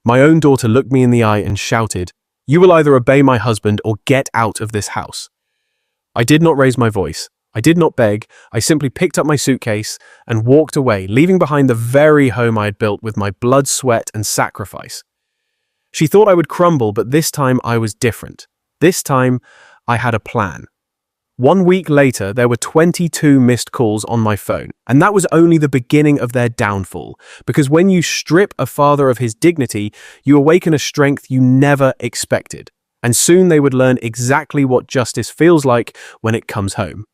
My own daughter looked me in the eye and shouted, "You will either obey my husband or get out of this house." I did not raise my voice. I did not beg. I simply picked up my suitcase and walked away, leaving behind the very home I had built with my blood, sweat, and sacrifice. She thought I would crumble, but this time I was different. This time, I had a plan. 1 week later, there were 22 missed calls on my phone, and that was only the beginning of their downfall, because when you strip a father of his dignity, you awaken a strength you never expected, and soon they would learn exactly what justice feels like when it comes home.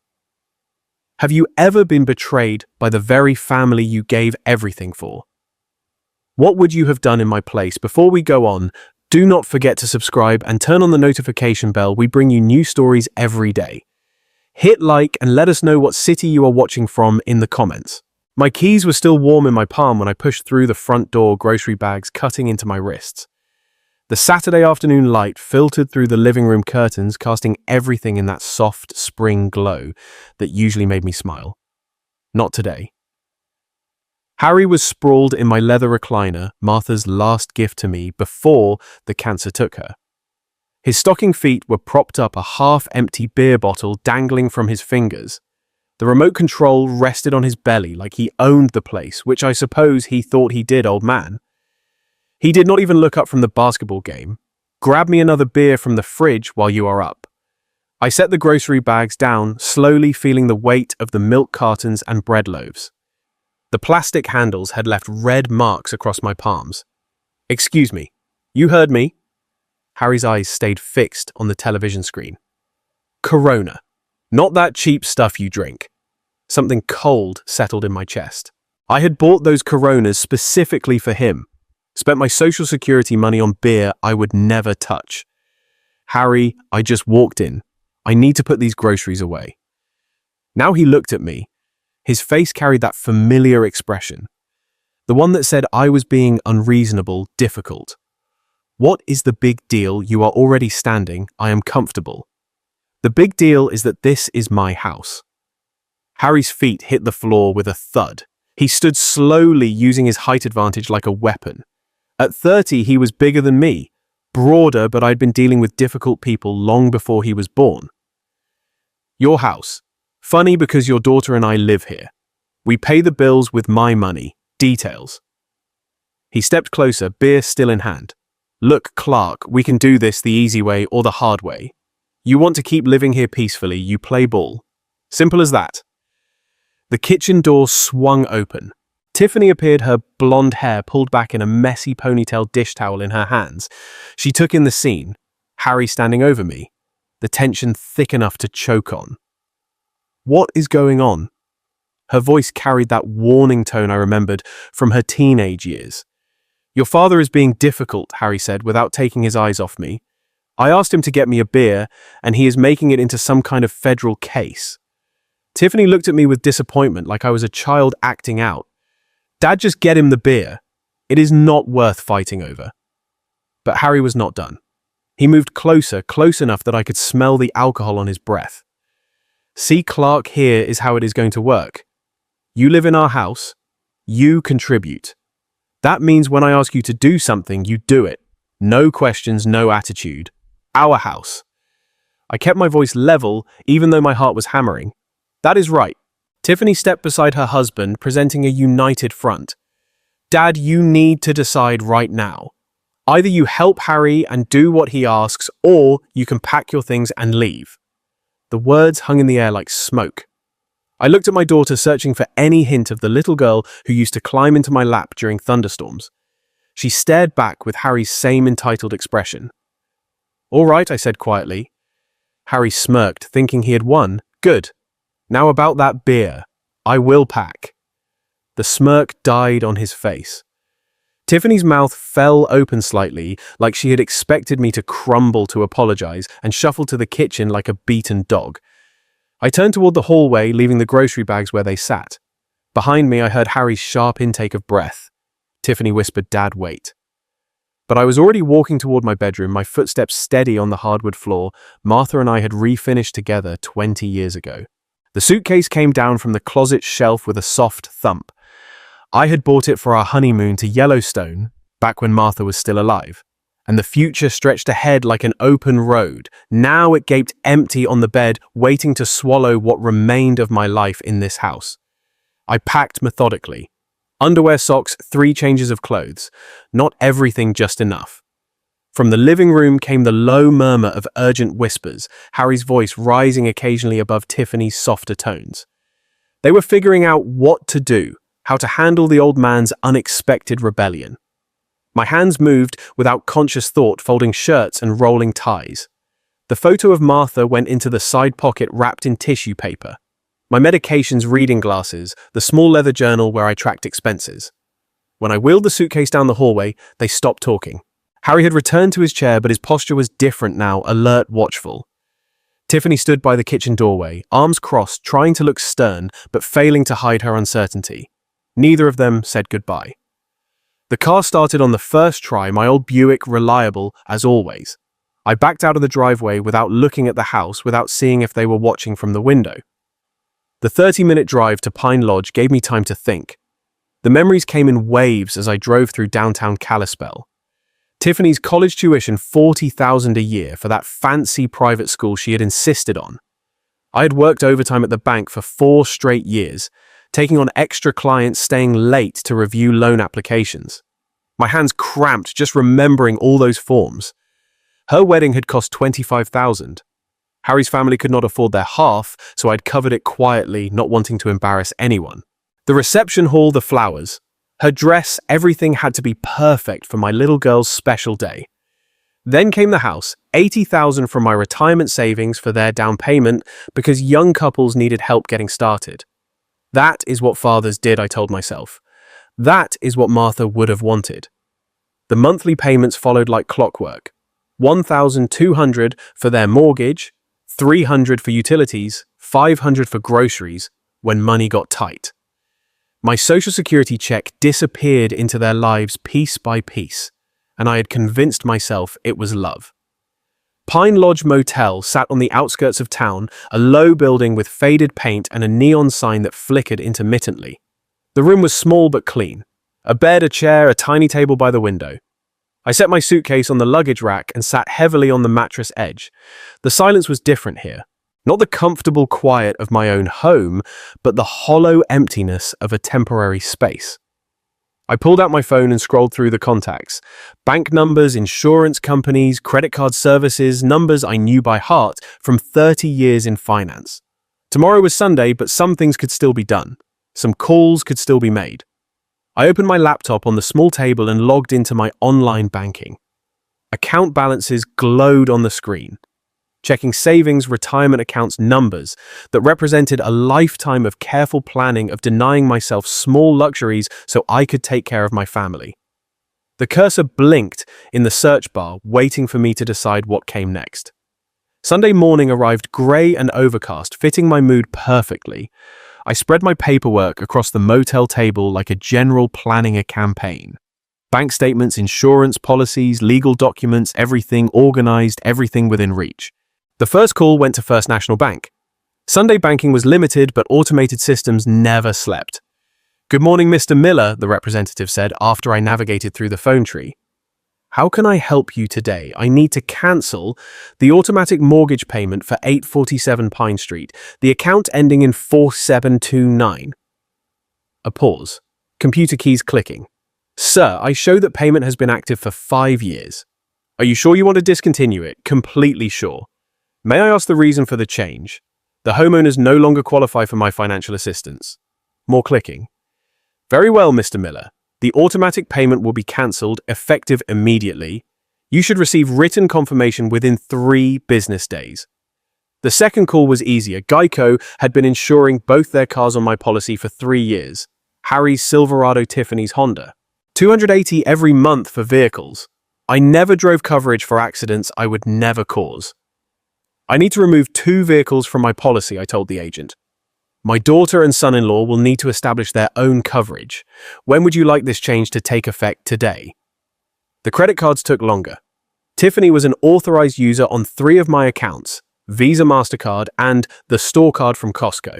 Have you ever been betrayed by the very family you gave everything for? What would you have done in my place? Before we go on, do not forget to subscribe and turn on the notification bell. We bring you new stories every day. Hit like and let us know what city you are watching from in the comments. My keys were still warm in my palm when I pushed through the front door, grocery bags cutting into my wrists. The Saturday afternoon light filtered through the living room curtains, casting everything in that soft spring glow that usually made me smile. Not today. Harry was sprawled in my leather recliner, Martha's last gift to me before the cancer took her. His stocking feet were propped up, a half-empty beer bottle dangling from his fingers. The remote control rested on his belly like he owned the place, which I suppose he thought he did, old man. He did not even look up from the basketball game. "Grab me another beer from the fridge while you are up." I set the grocery bags down, slowly feeling the weight of the milk cartons and bread loaves. The plastic handles had left red marks across my palms. "Excuse me, you heard me?" Harry's eyes stayed fixed on the television screen. "Corona. Not that cheap stuff you drink." Something cold settled in my chest. I had bought those Coronas specifically for him. Spent my social security money on beer I would never touch. "Harry, I just walked in. I need to put these groceries away." Now he looked at me. His face carried that familiar expression. The one that said I was being unreasonable, difficult. "What is the big deal? You are already standing. I am comfortable." "The big deal is that this is my house." Harry's feet hit the floor with a thud. He stood slowly, using his height advantage like a weapon. At 30, he was bigger than me, broader, but I'd been dealing with difficult people long before he was born. "Your house. Funny because your daughter and I live here. We pay the bills with my money. Details." He stepped closer, beer still in hand. "Look, Clark, we can do this the easy way or the hard way. You want to keep living here peacefully, you play ball. Simple as that." The kitchen door swung open. Tiffany appeared, her blonde hair pulled back in a messy ponytail dish towel in her hands. She took in the scene, Harry standing over me, the tension thick enough to choke on. "What is going on?" Her voice carried that warning tone I remembered from her teenage years. "Your father is being difficult," Harry said without taking his eyes off me. "I asked him to get me a beer, and he is making it into some kind of federal case." Tiffany looked at me with disappointment, like I was a child acting out. "Dad, just get him the beer. It is not worth fighting over." But Harry was not done. He moved closer, close enough that I could smell the alcohol on his breath. "See, Clark, here is how it is going to work. You live in our house. You contribute. That means when I ask you to do something, you do it. No questions, no attitude. Our house." I kept my voice level, even though my heart was hammering. "That is right." Tiffany stepped beside her husband, presenting a united front. "Dad, you need to decide right now. Either you help Harry and do what he asks, or you can pack your things and leave." The words hung in the air like smoke. I looked at my daughter, searching for any hint of the little girl who used to climb into my lap during thunderstorms. She stared back with Harry's same entitled expression. "All right," I said quietly. Harry smirked, thinking he had won. "Good. Now about that beer. I will pack." The smirk died on his face. Tiffany's mouth fell open slightly, like she had expected me to crumble to apologize, and shuffled to the kitchen like a beaten dog. I turned toward the hallway, leaving the grocery bags where they sat. Behind me, I heard Harry's sharp intake of breath. Tiffany whispered, "Dad, wait." But I was already walking toward my bedroom, my footsteps steady on the hardwood floor. Martha and I had refinished together 20 years ago. The suitcase came down from the closet shelf with a soft thump. I had bought it for our honeymoon to Yellowstone, back when Martha was still alive, and the future stretched ahead like an open road. Now it gaped empty on the bed, waiting to swallow what remained of my life in this house. I packed methodically. Underwear, socks, 3 changes of clothes. Not everything, just enough. From the living room came the low murmur of urgent whispers, Harry's voice rising occasionally above Tiffany's softer tones. They were figuring out what to do, how to handle the old man's unexpected rebellion. My hands moved without conscious thought, folding shirts and rolling ties. The photo of Martha went into the side pocket wrapped in tissue paper. My medications, reading glasses, the small leather journal where I tracked expenses. When I wheeled the suitcase down the hallway, they stopped talking. Harry had returned to his chair, but his posture was different now, alert, watchful. Tiffany stood by the kitchen doorway, arms crossed, trying to look stern, but failing to hide her uncertainty. Neither of them said goodbye. The car started on the first try, my old Buick, reliable as always. I backed out of the driveway without looking at the house, without seeing if they were watching from the window. The 30-minute drive to Pine Lodge gave me time to think. The memories came in waves as I drove through downtown Kalispell. Tiffany's college tuition, $40,000 a year for that fancy private school she had insisted on. I had worked overtime at the bank for 4 straight years, taking on extra clients, staying late to review loan applications. My hands cramped just remembering all those forms. Her wedding had cost $25,000. Harry's family could not afford their half, so I'd covered it quietly, not wanting to embarrass anyone. The reception hall, the flowers. Her dress, everything had to be perfect for my little girl's special day. Then came the house, $80,000 from my retirement savings for their down payment because young couples needed help getting started. That is what fathers did, I told myself. That is what Martha would have wanted. The monthly payments followed like clockwork. $1,200 for their mortgage, $300 for utilities, $500 for groceries when money got tight. My Social Security check disappeared into their lives piece by piece, and I had convinced myself it was love. Pine Lodge Motel sat on the outskirts of town, a low building with faded paint and a neon sign that flickered intermittently. The room was small but clean. A bed, a chair, a tiny table by the window. I set my suitcase on the luggage rack and sat heavily on the mattress edge. The silence was different here. Not the comfortable quiet of my own home, but the hollow emptiness of a temporary space. I pulled out my phone and scrolled through the contacts. Bank numbers, insurance companies, credit card services, numbers I knew by heart from 30 years in finance. Tomorrow was Sunday, but some things could still be done. Some calls could still be made. I opened my laptop on the small table and logged into my online banking. Account balances glowed on the screen. Checking savings, retirement accounts, numbers that represented a lifetime of careful planning, of denying myself small luxuries so I could take care of my family. The cursor blinked in the search bar, waiting for me to decide what came next. Sunday morning arrived grey and overcast, fitting my mood perfectly. I spread my paperwork across the motel table like a general planning a campaign. Bank statements, insurance policies, legal documents, everything organized, everything within reach. The first call went to First National Bank. Sunday banking was limited, but automated systems never slept. "Good morning, Mr. Miller," the representative said after I navigated through the phone tree. "How can I help you today? I need to cancel the automatic mortgage payment for 847 Pine Street, the account ending in 4729. A pause. Computer keys clicking. "Sir, I show that payment has been active for 5 years. Are you sure you want to discontinue it?" "Completely sure." "May I ask the reason for the change?" "The homeowners no longer qualify for my financial assistance." More clicking. "Very well, Mr. Miller. The automatic payment will be cancelled, effective immediately. You should receive written confirmation within 3 business days." The second call was easier. Geico had been insuring both their cars on my policy for 3 years. Harry's Silverado, Tiffany's Honda. $280 every month for vehicles. I never drove coverage for accidents I would never cause. "I need to remove 2 vehicles from my policy," I told the agent. "My daughter and son-in-law will need to establish their own coverage. When would you like this change to take effect today?" The credit cards took longer. Tiffany was an authorized user on 3 of my accounts, Visa, MasterCard, and the store card from Costco.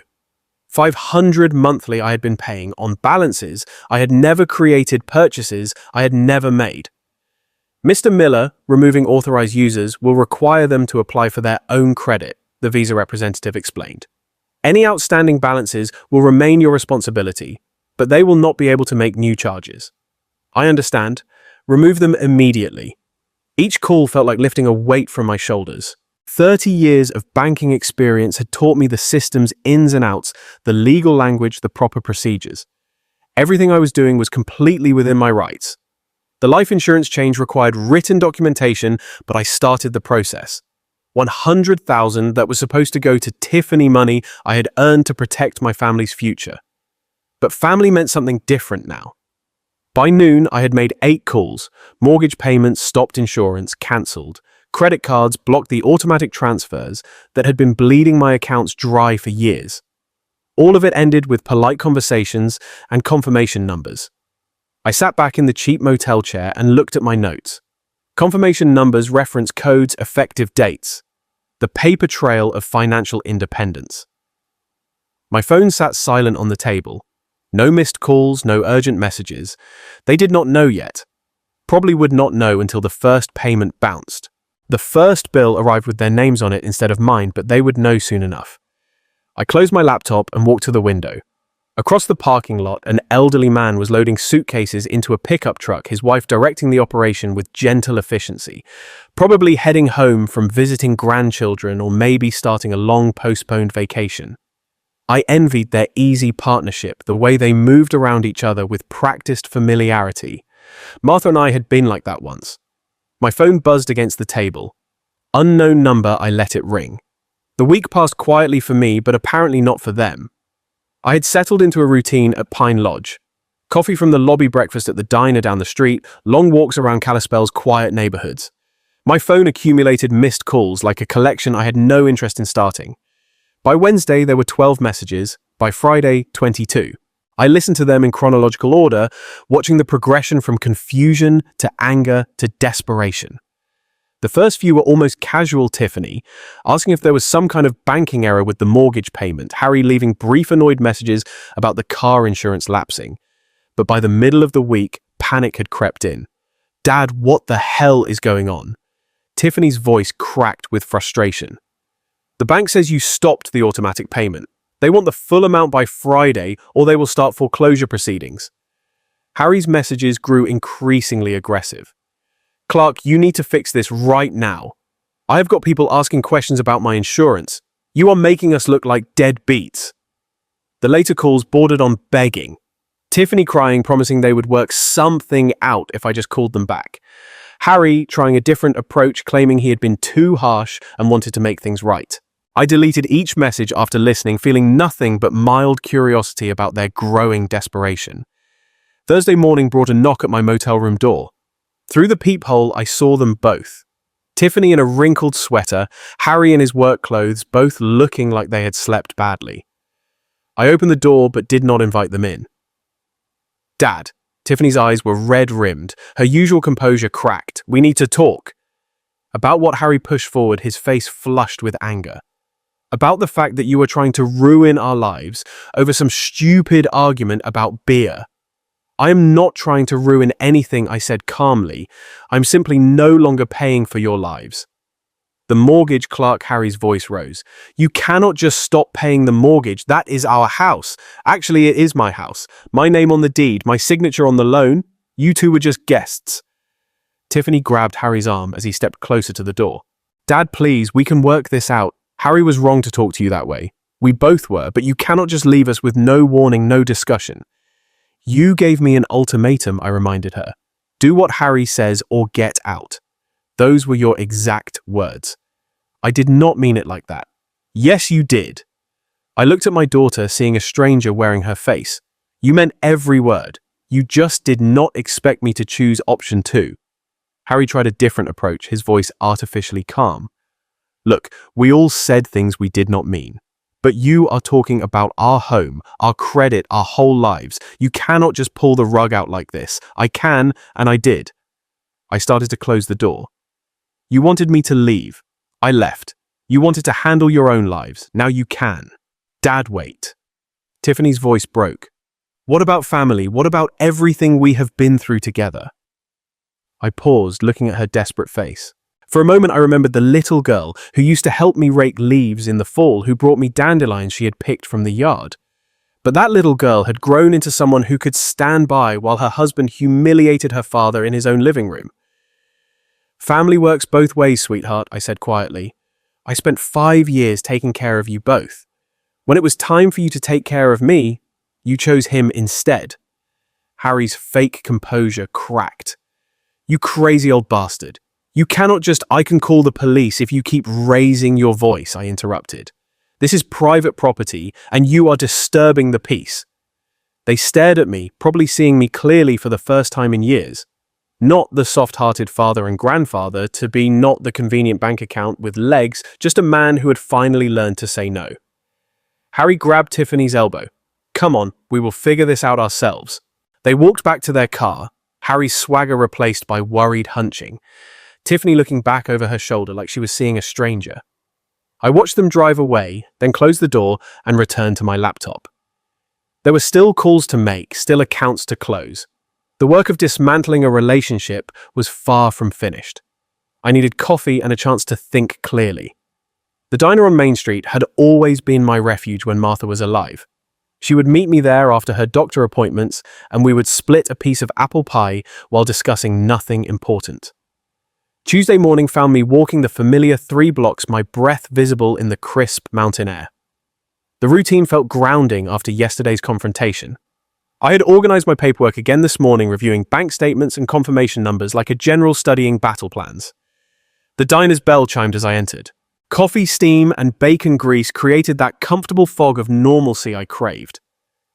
$500 monthly I had been paying on balances I had never created, purchases I had never made. Mr. Miller, removing authorized users, will require them to apply for their own credit, the Visa representative explained. Any outstanding balances will remain your responsibility, but they will not be able to make new charges. I understand. Remove them immediately. Each call felt like lifting a weight from my shoulders. 30 years of banking experience had taught me the system's ins and outs, the legal language, the proper procedures. Everything I was doing was completely within my rights. The life insurance change required written documentation, but I started the process. $100,000 that was supposed to go to Tiffany money I had earned to protect my family's future. But family meant something different now. By noon, I had made 8 calls. Mortgage payments, stopped insurance, cancelled. Credit cards blocked the automatic transfers that had been bleeding my accounts dry for years. All of it ended with polite conversations and confirmation numbers. I sat back in the cheap motel chair and looked at my notes. Confirmation numbers reference codes, effective dates. The paper trail of financial independence. My phone sat silent on the table. No missed calls, no urgent messages. They did not know yet. Probably would not know until the first payment bounced. The first bill arrived with their names on it instead of mine, but they would know soon enough. I closed my laptop and walked to the window. Across the parking lot, an elderly man was loading suitcases into a pickup truck, his wife directing the operation with gentle efficiency, probably heading home from visiting grandchildren or maybe starting a long postponed vacation. I envied their easy partnership, the way they moved around each other with practiced familiarity. Martha and I had been like that once. My phone buzzed against the table. Unknown number, I let it ring. The week passed quietly for me, but apparently not for them. I had settled into a routine at Pine Lodge. Coffee from the lobby, breakfast at the diner down the street, long walks around Kalispell's quiet neighborhoods. My phone accumulated missed calls like a collection I had no interest in starting. By Wednesday, there were 12 messages. By Friday, 22. I listened to them in chronological order, watching the progression from confusion to anger to desperation. The first few were almost casual. Tiffany, asking if there was some kind of banking error with the mortgage payment, Harry leaving brief annoyed messages about the car insurance lapsing. But by the middle of the week, panic had crept in. Dad, what the hell is going on? Tiffany's voice cracked with frustration. The bank says you stopped the automatic payment. They want the full amount by Friday or they will start foreclosure proceedings. Harry's messages grew increasingly aggressive. Clark, you need to fix this right now. I have got people asking questions about my insurance. You are making us look like dead beats. The later calls bordered on begging. Tiffany crying, promising they would work something out if I just called them back. Harry trying a different approach, claiming he had been too harsh and wanted to make things right. I deleted each message after listening, feeling nothing but mild curiosity about their growing desperation. Thursday morning brought a knock at my motel room door. Through the peephole, I saw them both. Tiffany in a wrinkled sweater, Harry in his work clothes, both looking like they had slept badly. I opened the door but did not invite them in. Dad. Tiffany's eyes were red-rimmed, her usual composure cracked. We need to talk. About what Harry pushed forward, his face flushed with anger. About the fact that you were trying to ruin our lives over some stupid argument about beer. I am not trying to ruin anything, I said calmly. I'm simply no longer paying for your lives. The mortgage clerk, Harry's voice rose. You cannot just stop paying the mortgage. That is our house. Actually, it is my house. My name on the deed, my signature on the loan. You two were just guests. Tiffany grabbed Harry's arm as he stepped closer to the door. Dad, please, we can work this out. Harry was wrong to talk to you that way. We both were, but you cannot just leave us with no warning, no discussion. You gave me an ultimatum, I reminded her. Do what Harry says or get out. Those were your exact words. I did not mean it like that. Yes, you did. I looked at my daughter, seeing a stranger wearing her face. You meant every word. You just did not expect me to choose option 2. Harry tried a different approach, his voice artificially calm. Look, we all said things we did not mean. But you are talking about our home, our credit, our whole lives. You cannot just pull the rug out like this. I can, and I did. I started to close the door. You wanted me to leave. I left. You wanted to handle your own lives. Now you can. Dad, wait. Tiffany's voice broke. What about family? What about everything we have been through together? I paused, looking at her desperate face. For a moment I remembered the little girl who used to help me rake leaves in the fall, who brought me dandelions she had picked from the yard. But that little girl had grown into someone who could stand by while her husband humiliated her father in his own living room. Family works both ways, sweetheart, I said quietly. I spent 5 years taking care of you both. When it was time for you to take care of me, you chose him instead. Harry's fake composure cracked. You crazy old bastard. You cannot just, I can call the police if you keep raising your voice, I interrupted. This is private property, and you are disturbing the peace. They stared at me, probably seeing me clearly for the first time in years. Not the soft-hearted father and grandfather to be, not the convenient bank account with legs, just a man who had finally learned to say no. Harry grabbed Tiffany's elbow. Come on, we will figure this out ourselves. They walked back to their car, Harry's swagger replaced by worried hunching, Tiffany looking back over her shoulder like she was seeing a stranger. I watched them drive away, then close the door and return to my laptop. There were still calls to make, still accounts to close. The work of dismantling a relationship was far from finished. I needed coffee and a chance to think clearly. The diner on Main Street had always been my refuge when Martha was alive. She would meet me there after her doctor appointments, and we would split a piece of apple pie while discussing nothing important. Tuesday morning found me walking the familiar 3 blocks, my breath visible in the crisp mountain air. The routine felt grounding after yesterday's confrontation. I had organized my paperwork again this morning, reviewing bank statements and confirmation numbers like a general studying battle plans. The diner's bell chimed as I entered. Coffee steam and bacon grease created that comfortable fog of normalcy I craved.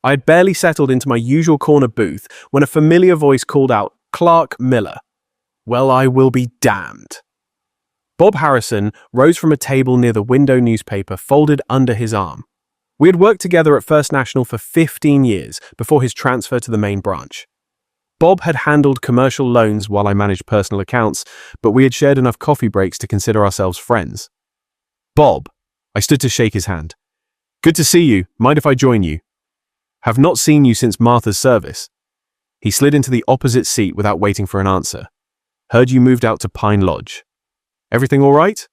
I had barely settled into my usual corner booth when a familiar voice called out, "Clark Miller." Well, I will be damned. Bob Harrison rose from a table near the window, newspaper folded under his arm. We had worked together at First National for 15 years before his transfer to the main branch. Bob had handled commercial loans while I managed personal accounts, but we had shared enough coffee breaks to consider ourselves friends. Bob, I stood to shake his hand. Good to see you. Mind if I join you? Have not seen you since Martha's service. He slid into the opposite seat without waiting for an answer. Heard you moved out to Pine Lodge. Everything all right?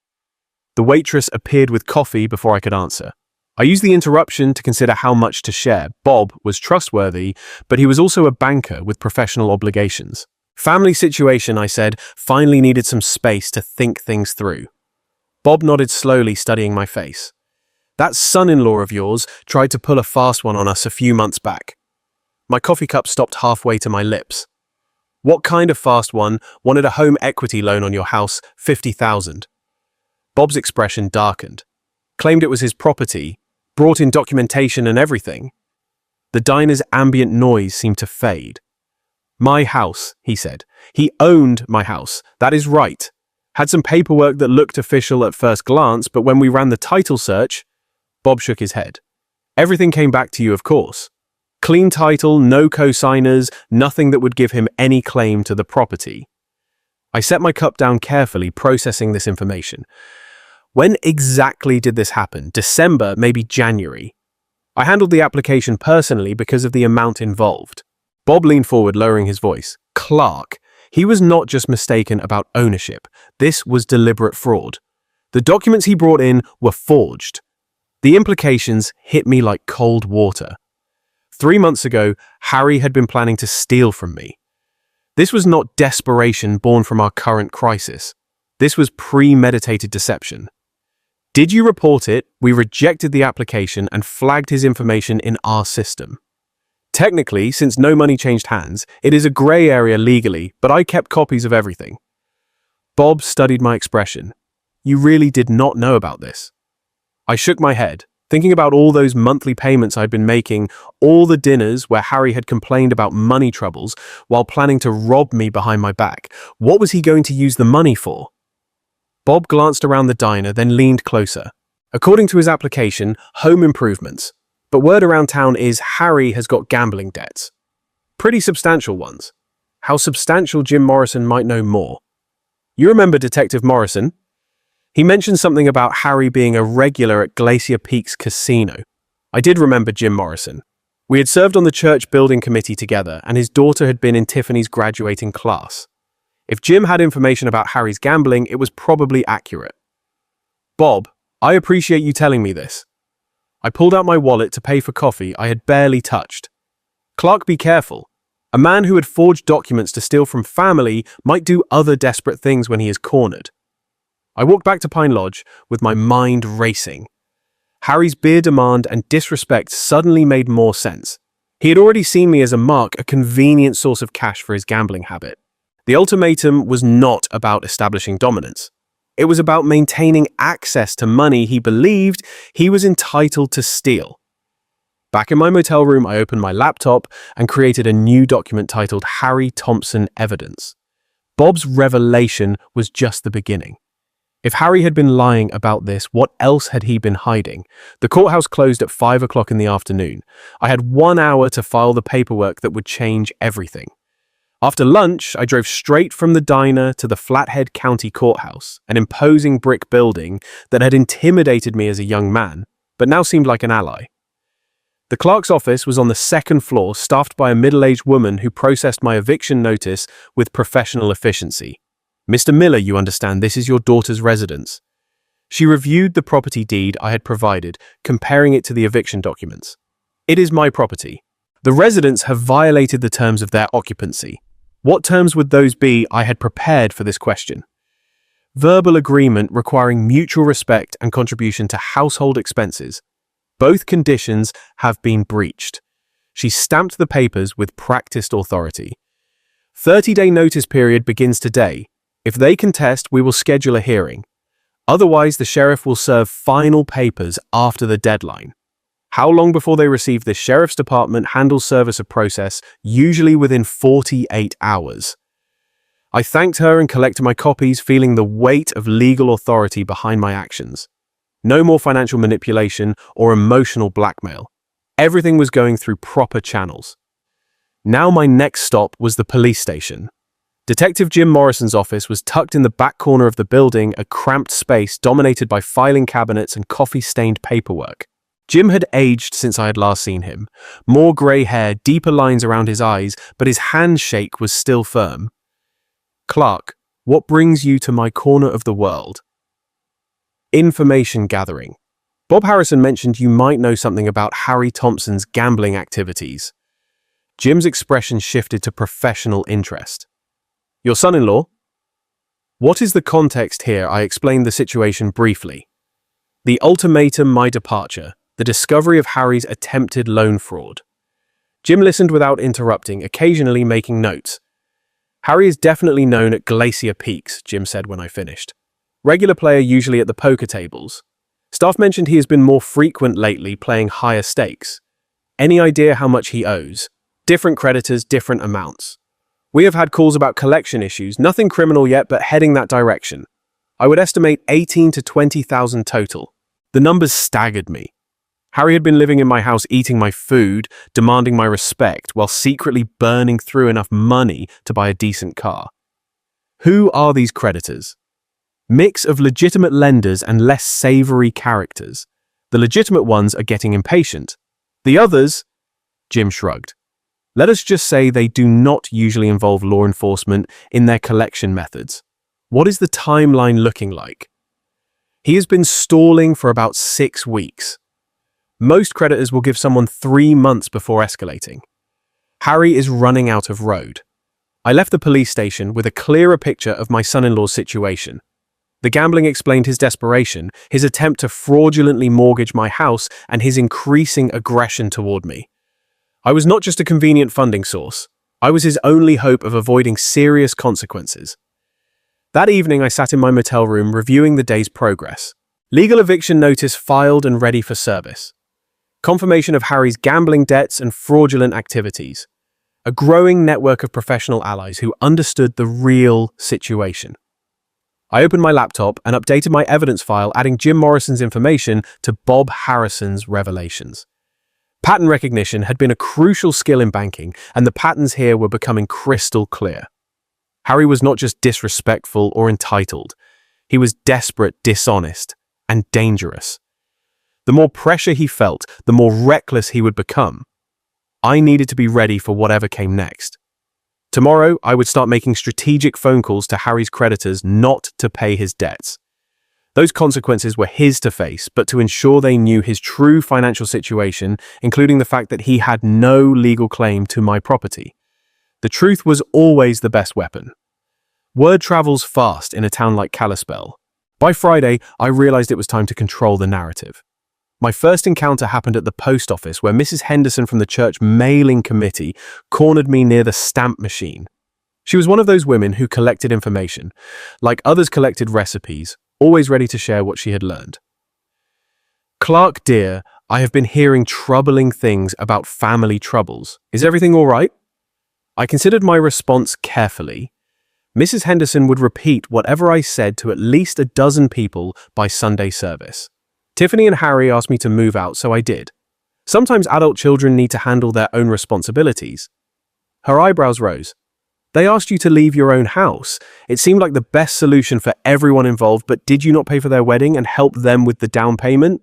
The waitress appeared with coffee before I could answer. I used the interruption to consider how much to share. Bob was trustworthy, but he was also a banker with professional obligations. Family situation, I said, finally needed some space to think things through. Bob nodded slowly, studying my face. That son-in-law of yours tried to pull a fast one on us a few months back. My coffee cup stopped halfway to my lips. What kind of fast one? Wanted a home equity loan on your house, $50,000. Bob's expression darkened. Claimed it was his property, brought in documentation and everything. The diner's ambient noise seemed to fade. My house, he said. He owned my house. That is right. Had some paperwork that looked official at first glance, but when we ran the title search, Bob shook his head. Everything came back to you, of course. Clean title, no co-signers, nothing that would give him any claim to the property. I set my cup down carefully, processing this information. When exactly did this happen? December, maybe January? I handled the application personally because of the amount involved. Bob leaned forward, lowering his voice. Clark. He was not just mistaken about ownership. This was deliberate fraud. The documents he brought in were forged. The implications hit me like cold water. 3 months ago, Harry had been planning to steal from me. This was not desperation born from our current crisis. This was premeditated deception. Did you report it? We rejected the application and flagged his information in our system. Technically, since no money changed hands, it is a grey area legally, but I kept copies of everything. Bob studied my expression. You really did not know about this. I shook my head, thinking about all those monthly payments I'd been making, all the dinners where Harry had complained about money troubles while planning to rob me behind my back. What was he going to use the money for? Bob glanced around the diner, then leaned closer. According to his application, home improvements. But word around town is Harry has got gambling debts. Pretty substantial ones. How substantial Jim Morrison might know more. You remember Detective Morrison? He mentioned something about Harry being a regular at Glacier Peaks Casino. I did remember Jim Morrison. We had served on the church building committee together, and his daughter had been in Tiffany's graduating class. If Jim had information about Harry's gambling, it was probably accurate. Bob, I appreciate you telling me this. I pulled out my wallet to pay for coffee I had barely touched. Clark, be careful. A man who had forged documents to steal from family might do other desperate things when he is cornered. I walked back to Pine Lodge with my mind racing. Harry's beer demand and disrespect suddenly made more sense. He had already seen me as a mark, a convenient source of cash for his gambling habit. The ultimatum was not about establishing dominance. It was about maintaining access to money he believed he was entitled to steal. Back in my motel room, I opened my laptop and created a new document titled Harry Thompson Evidence. Bob's revelation was just the beginning. If Harry had been lying about this, what else had he been hiding? The courthouse closed at 5 o'clock in the afternoon. I had 1 hour to file the paperwork that would change everything. After lunch, I drove straight from the diner to the Flathead County Courthouse, an imposing brick building that had intimidated me as a young man, but now seemed like an ally. The clerk's office was on the second floor, staffed by a middle-aged woman who processed my eviction notice with professional efficiency. Mr. Miller, you understand, this is your daughter's residence. She reviewed the property deed I had provided, comparing it to the eviction documents. It is my property. The residents have violated the terms of their occupancy. What terms would those be? I had prepared for this question. Verbal agreement requiring mutual respect and contribution to household expenses. Both conditions have been breached. She stamped the papers with practiced authority. 30-day notice period begins today. If they contest, we will schedule a hearing. Otherwise, the sheriff will serve final papers after the deadline. How long before they receive this? Sheriff's department handles service of process, usually within 48 hours. I thanked her and collected my copies, feeling the weight of legal authority behind my actions. No more financial manipulation or emotional blackmail. Everything was going through proper channels. Now my next stop was the police station. Detective Jim Morrison's office was tucked in the back corner of the building, a cramped space dominated by filing cabinets and coffee-stained paperwork. Jim had aged since I had last seen him. More grey hair, deeper lines around his eyes, but his handshake was still firm. Clark, what brings you to my corner of the world? Information gathering. Bob Harrison mentioned you might know something about Harry Thompson's gambling activities. Jim's expression shifted to professional interest. Your son-in-law? What is the context here? I explained the situation briefly. The ultimatum, my departure, the discovery of Harry's attempted loan fraud. Jim listened without interrupting, occasionally making notes. Harry is definitely known at Glacier Peaks, Jim said when I finished. Regular player usually at the poker tables. Staff mentioned he has been more frequent lately, playing higher stakes. Any idea how much he owes? Different creditors, different amounts. We have had calls about collection issues, nothing criminal yet, but heading that direction. I would estimate 18 to 20,000 total. The numbers staggered me. Harry had been living in my house, eating my food, demanding my respect, while secretly burning through enough money to buy a decent car. Who are these creditors? Mix of legitimate lenders and less savory characters. The legitimate ones are getting impatient. The others, Jim shrugged. Let us just say they do not usually involve law enforcement in their collection methods. What is the timeline looking like? He has been stalling for about 6 weeks. Most creditors will give someone 3 months before escalating. Harry is running out of road. I left the police station with a clearer picture of my son-in-law's situation. The gambling explained his desperation, his attempt to fraudulently mortgage my house, and his increasing aggression toward me. I was not just a convenient funding source. I was his only hope of avoiding serious consequences. That evening, I sat in my motel room reviewing the day's progress. Legal eviction notice filed and ready for service. Confirmation of Harry's gambling debts and fraudulent activities. A growing network of professional allies who understood the real situation. I opened my laptop and updated my evidence file, adding Jim Morrison's information to Bob Harrison's revelations. Pattern recognition had been a crucial skill in banking, and the patterns here were becoming crystal clear. Harry was not just disrespectful or entitled. He was desperate, dishonest, and dangerous. The more pressure he felt, the more reckless he would become. I needed to be ready for whatever came next. Tomorrow, I would start making strategic phone calls to Harry's creditors not to pay his debts. Those consequences were his to face, but to ensure they knew his true financial situation, including the fact that he had no legal claim to my property. The truth was always the best weapon. Word travels fast in a town like Kalispell. By Friday, I realized it was time to control the narrative. My first encounter happened at the post office, where Mrs. Henderson from the church mailing committee cornered me near the stamp machine. She was one of those women who collected information, like others collected recipes, always ready to share what she had learned. "Clark, dear, I have been hearing troubling things about family troubles. Is everything all right?" I considered my response carefully. Mrs. Henderson would repeat whatever I said to at least a dozen people by Sunday service. Tiffany and Harry asked me to move out, so I did. Sometimes adult children need to handle their own responsibilities. Her eyebrows rose. "They asked you to leave your own house. It seemed like the best solution for everyone involved, but did you not pay for their wedding and help them with the down payment?"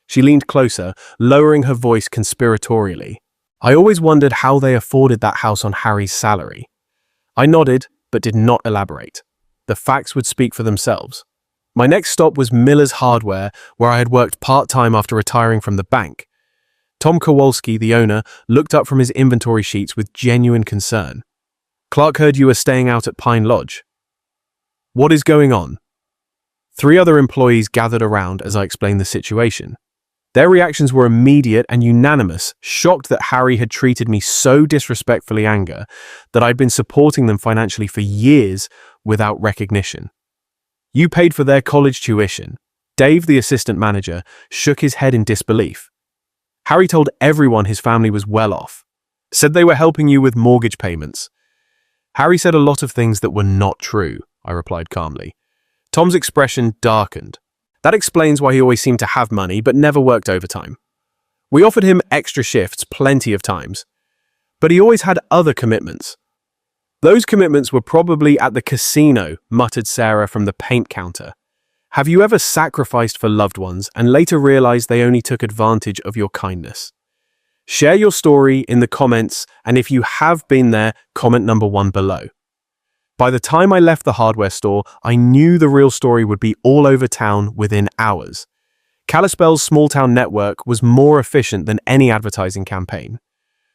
She leaned closer, lowering her voice conspiratorially. "I always wondered how they afforded that house on Harry's salary." I nodded, but did not elaborate. The facts would speak for themselves. My next stop was Miller's Hardware, where I had worked part-time after retiring from the bank. Tom Kowalski, the owner, looked up from his inventory sheets with genuine concern. "Clark heard you were staying out at Pine Lodge. What is going on?" 3 other employees gathered around as I explained the situation. Their reactions were immediate and unanimous, shocked that Harry had treated me so disrespectfully, anger that I'd been supporting them financially for years without recognition. "You paid for their college tuition." Dave, the assistant manager, shook his head in disbelief. "Harry told everyone his family was well off. Said they were helping you with mortgage payments." "Harry said a lot of things that were not true," I replied calmly. Tom's expression darkened. "That explains why he always seemed to have money but never worked overtime. We offered him extra shifts plenty of times, but he always had other commitments." "Those commitments were probably at the casino," muttered Sarah from the paint counter. "Have you ever sacrificed for loved ones and later realized they only took advantage of your kindness?" Share your story in the comments, and if you have been there, comment number 1 below. By the time I left the hardware store, I knew the real story would be all over town within hours. Kalispell's small-town network was more efficient than any advertising campaign.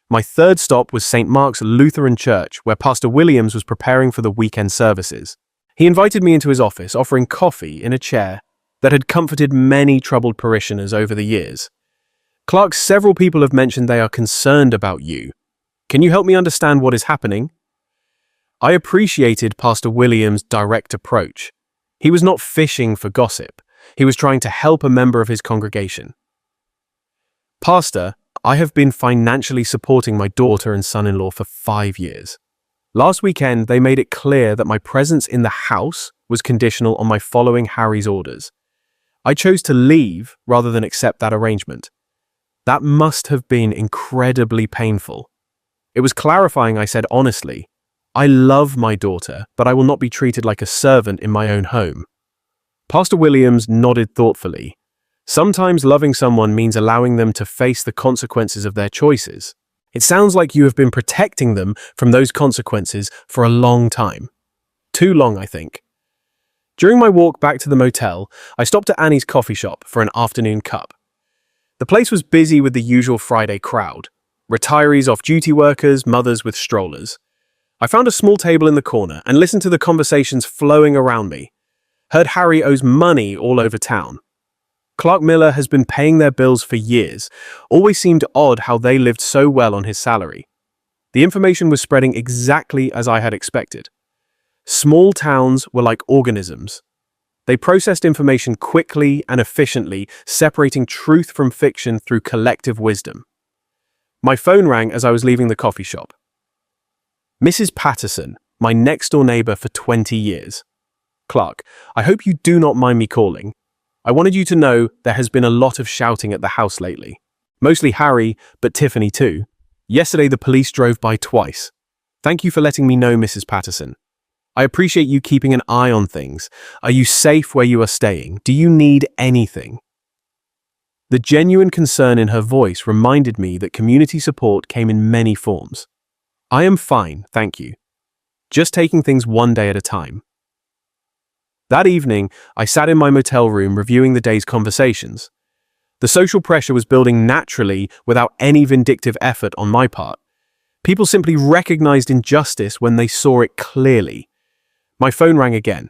My third stop was St. Mark's Lutheran Church, where Pastor Williams was preparing for the weekend services. He invited me into his office, offering coffee in a chair that had comforted many troubled parishioners over the years. "Clark, several people have mentioned they are concerned about you. Can you help me understand what is happening?" I appreciated Pastor Williams' direct approach. He was not fishing for gossip. He was trying to help a member of his congregation. "Pastor, I have been financially supporting my daughter and son-in-law for 5 years. Last weekend, they made it clear that my presence in the house was conditional on my following Harry's orders. I chose to leave rather than accept that arrangement. That must have been incredibly painful. It was clarifying, I said honestly. I love my daughter, but I will not be treated like a servant in my own home." Pastor Williams nodded thoughtfully. "Sometimes loving someone means allowing them to face the consequences of their choices. It sounds like you have been protecting them from those consequences for a long time. Too long, I think." During my walk back to the motel, I stopped at Annie's coffee shop for an afternoon cup. The place was busy with the usual Friday crowd. Retirees, off-duty workers, mothers with strollers. I found a small table in the corner and listened to the conversations flowing around me. Heard Harry owes money all over town. Clark Miller has been paying their bills for years. Always seemed odd how they lived so well on his salary. The information was spreading exactly as I had expected. Small towns were like organisms. They processed information quickly and efficiently, separating truth from fiction through collective wisdom. My phone rang as I was leaving the coffee shop. "Mrs. Patterson, my next-door neighbor for 20 years. Clark, I hope you do not mind me calling. I wanted you to know there has been a lot of shouting at the house lately. Mostly Harry, but Tiffany too. Yesterday the police drove by twice. Thank you for letting me know, Mrs. Patterson. I appreciate you keeping an eye on things. Are you safe where you are staying? Do you need anything?" The genuine concern in her voice reminded me that community support came in many forms. I am fine, thank you. Just taking things one day at a time. That evening, I sat in my motel room reviewing the day's conversations. The social pressure was building naturally without any vindictive effort on my part. People simply recognized injustice when they saw it clearly. My phone rang again.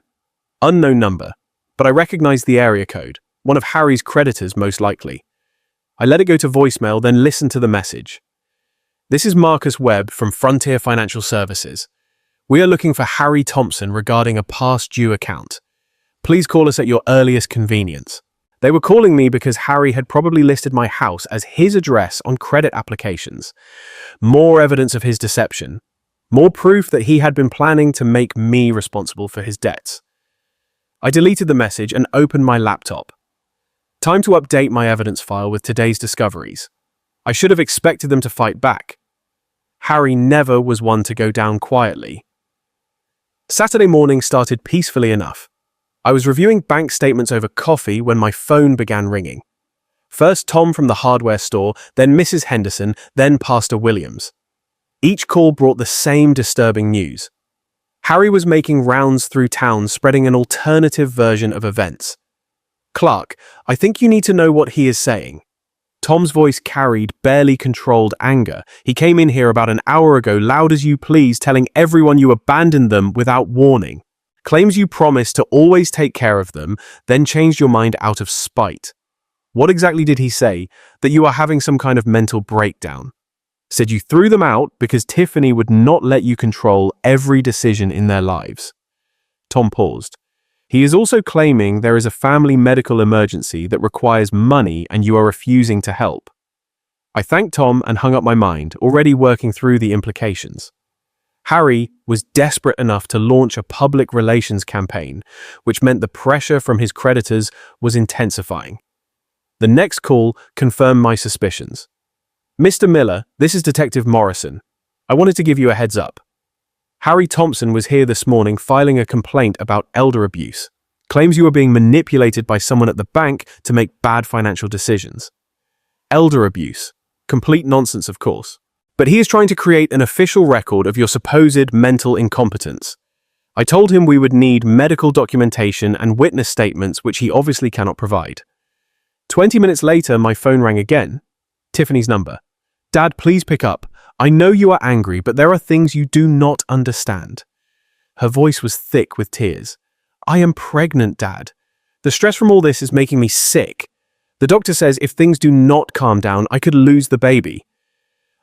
Unknown number, but I recognized the area code, one of Harry's creditors most likely. I let it go to voicemail, then listened to the message. This is Marcus Webb from Frontier Financial Services. We are looking for Harry Thompson regarding a past due account. Please call us at your earliest convenience. They were calling me because Harry had probably listed my house as his address on credit applications. More evidence of his deception. More proof that he had been planning to make me responsible for his debts. I deleted the message and opened my laptop. Time to update my evidence file with today's discoveries. I should have expected them to fight back. Harry never was one to go down quietly. Saturday morning started peacefully enough. I was reviewing bank statements over coffee when my phone began ringing. First Tom from the hardware store, then Mrs. Henderson, then Pastor Williams. Each call brought the same disturbing news. Harry was making rounds through town spreading an alternative version of events. Clark, I think you need to know what he is saying. Tom's voice carried barely controlled anger. He came in here about an hour ago, loud as you please, telling everyone you abandoned them without warning. Claims you promised to always take care of them, then changed your mind out of spite. What exactly did he say? That you are having some kind of mental breakdown. Said you threw them out because Tiffany would not let you control every decision in their lives. Tom paused. He is also claiming there is a family medical emergency that requires money and you are refusing to help. I thanked Tom and hung up my mind, already working through the implications. Harry was desperate enough to launch a public relations campaign, which meant the pressure from his creditors was intensifying. The next call confirmed my suspicions. Mr. Miller, this is Detective Morrison. I wanted to give you a heads up. Harry Thompson was here this morning filing a complaint about elder abuse. Claims you were being manipulated by someone at the bank to make bad financial decisions. Elder abuse. Complete nonsense, of course. But he is trying to create an official record of your supposed mental incompetence. I told him we would need medical documentation and witness statements, which he obviously cannot provide. 20 minutes later, my phone rang again. Tiffany's number. Dad, please pick up. I know you are angry, but there are things you do not understand. Her voice was thick with tears. I am pregnant, Dad. The stress from all this is making me sick. The doctor says if things do not calm down, I could lose the baby.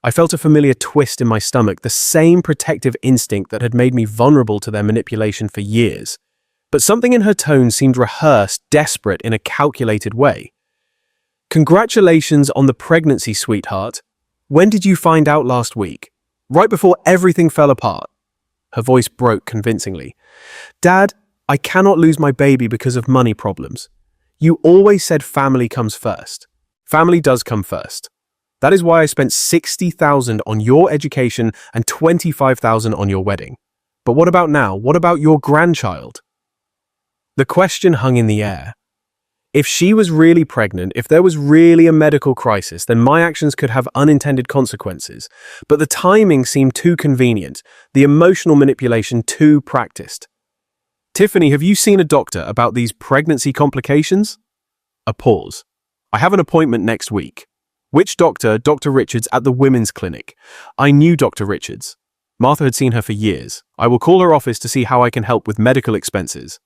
I felt a familiar twist in my stomach, the same protective instinct that had made me vulnerable to their manipulation for years. But something in her tone seemed rehearsed, desperate in a calculated way. Congratulations on the pregnancy, sweetheart. When did you find out last week? Right before everything fell apart. Her voice broke convincingly. Dad, I cannot lose my baby because of money problems. You always said family comes first. Family does come first. That is why I spent $60,000 on your education and $25,000 on your wedding. But what about now? What about your grandchild? The question hung in the air. If she was really pregnant, if there was really a medical crisis, then my actions could have unintended consequences. But the timing seemed too convenient, the emotional manipulation too practiced. Tiffany, have you seen a doctor about these pregnancy complications? A pause. I have an appointment next week. Which doctor? Dr. Richards at the women's clinic. I knew Dr. Richards. Martha had seen her for years. I will call her office to see how I can help with medical expenses.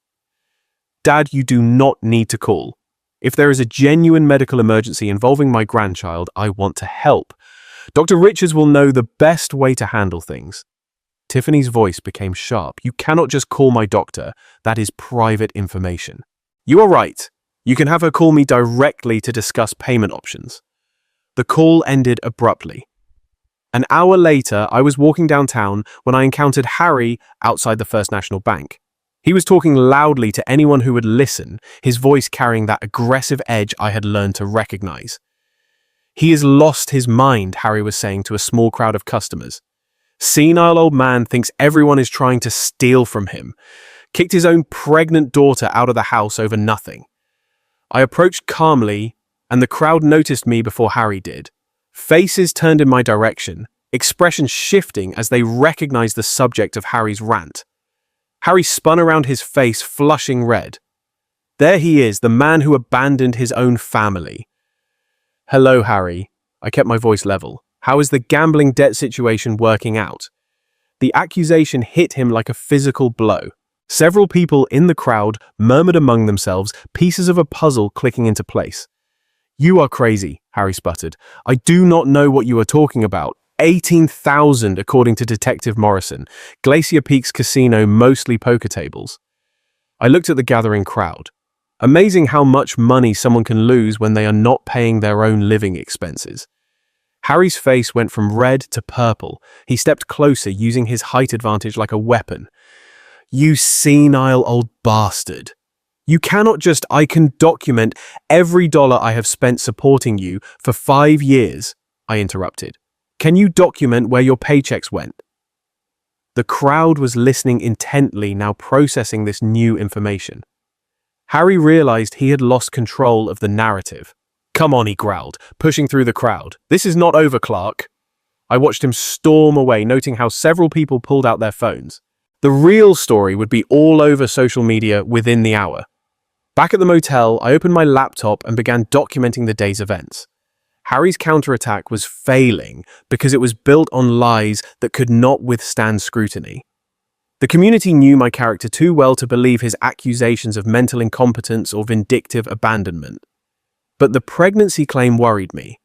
Dad, you do not need to call. If there is a genuine medical emergency involving my grandchild, I want to help. Dr. Richards will know the best way to handle things. Tiffany's voice became sharp. You cannot just call my doctor. That is private information. You are right. You can have her call me directly to discuss payment options. The call ended abruptly. An hour later, I was walking downtown when I encountered Harry outside the First National Bank. He was talking loudly to anyone who would listen, his voice carrying that aggressive edge I had learned to recognize. He has lost his mind, Harry was saying to a small crowd of customers. Senile old man thinks everyone is trying to steal from him. Kicked his own pregnant daughter out of the house over nothing. I approached calmly, and the crowd noticed me before Harry did. Faces turned in my direction, expressions shifting as they recognized the subject of Harry's rant. Harry spun around, his face flushing red. There he is, the man who abandoned his own family. "Hello, Harry." I kept my voice level. "How is the gambling debt situation working out?" The accusation hit him like a physical blow. Several people in the crowd murmured among themselves, pieces of a puzzle clicking into place. "You are crazy," Harry sputtered. "I do not know what you are talking about. 18,000 according to Detective Morrison. Glacier Peaks Casino, mostly poker tables." I looked at the gathering crowd. Amazing how much money someone can lose when they are not paying their own living expenses. Harry's face went from red to purple. He stepped closer, using his height advantage like a weapon. "You senile old bastard. You cannot just, I can document every dollar I have spent supporting you for 5 years, I interrupted. "Can you document where your paychecks went?" The crowd was listening intently, now processing this new information. Harry realized he had lost control of the narrative. "Come on," he growled, pushing through the crowd. "This is not over, Clark." I watched him storm away, noting how several people pulled out their phones. The real story would be all over social media within the hour. Back at the motel, I opened my laptop and began documenting the day's events. Harry's counterattack was failing because it was built on lies that could not withstand scrutiny. The community knew my character too well to believe his accusations of mental incompetence or vindictive abandonment. But the pregnancy claim worried me.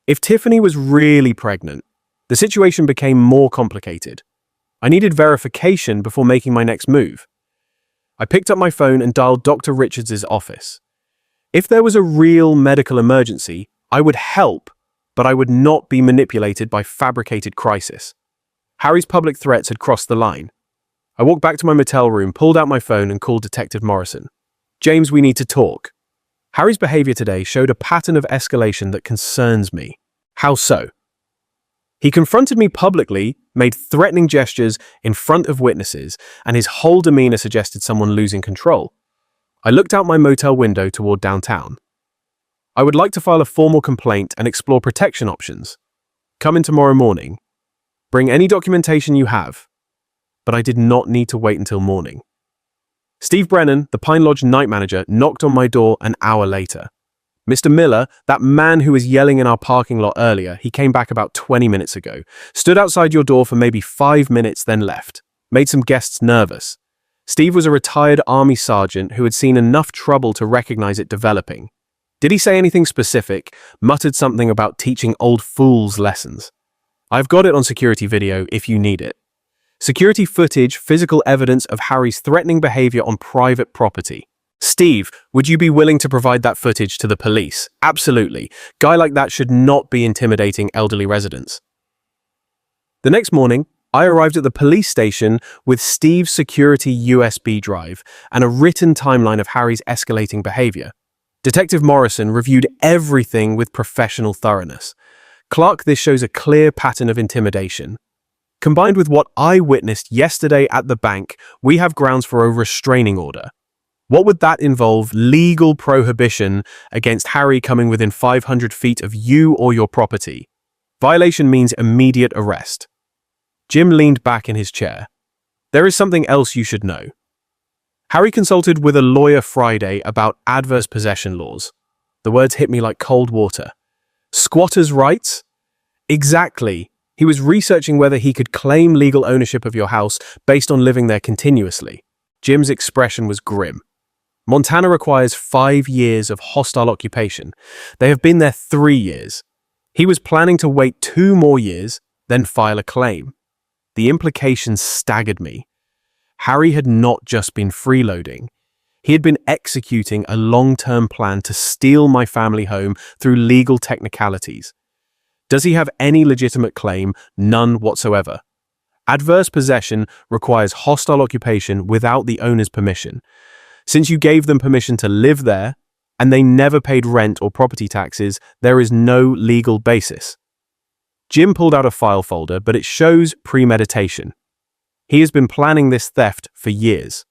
If Tiffany was really pregnant, the situation became more complicated. I needed verification before making my next move. I picked up my phone and dialed Dr. Richards' office. If there was a real medical emergency, I would help, but I would not be manipulated by fabricated crisis. Harry's public threats had crossed the line. I walked back to my motel room, pulled out my phone, and called Detective Morrison. "James, we need to talk." Harry's behavior today showed a pattern of escalation that concerns me. How so? He confronted me publicly, made threatening gestures in front of witnesses, and his whole demeanor suggested someone losing control. I looked out my motel window toward downtown. "I would like to file a formal complaint and explore protection options. Come in tomorrow morning. Bring any documentation you have." But I did not need to wait until morning. Steve Brennan, the Pine Lodge night manager, knocked on my door an hour later. "Mr. Miller, that man who was yelling in our parking lot earlier, he came back about 20 minutes ago, stood outside your door for maybe 5 minutes, then left. Made some guests nervous." Steve was a retired Army sergeant who had seen enough trouble to recognize it developing. "Did he say anything specific?" Muttered something about teaching old fools lessons. "I've got it on security video if you need it." Security footage, physical evidence of Harry's threatening behavior on private property. "Steve, would you be willing to provide that footage to the police?" "Absolutely. Guy like that should not be intimidating elderly residents." The next morning, I arrived at the police station with Steve's security USB drive and a written timeline of Harry's escalating behavior. Detective Morrison reviewed everything with professional thoroughness. "Clark, this shows a clear pattern of intimidation. Combined with what I witnessed yesterday at the bank, we have grounds for a restraining order. What would that involve? Legal prohibition against Harry coming within 500 feet of you or your property. Violation means immediate arrest." Jim leaned back in his chair. "There is something else you should know. Harry consulted with a lawyer Friday about adverse possession laws." The words hit me like cold water. "Squatters' rights?" "Exactly. He was researching whether he could claim legal ownership of your house based on living there continuously." Jim's expression was grim. "Montana requires 5 years of hostile occupation. They have been there 3 years. He was planning to wait 2 more years, then file a claim." The implications staggered me. Harry had not just been freeloading. He had been executing a long-term plan to steal my family home through legal technicalities. Does he have any legitimate claim? None whatsoever. Adverse possession requires hostile occupation without the owner's permission. Since you gave them permission to live there, and they never paid rent or property taxes, there is no legal basis. Jim pulled out a file folder, but it shows premeditation. He has been planning this theft for years.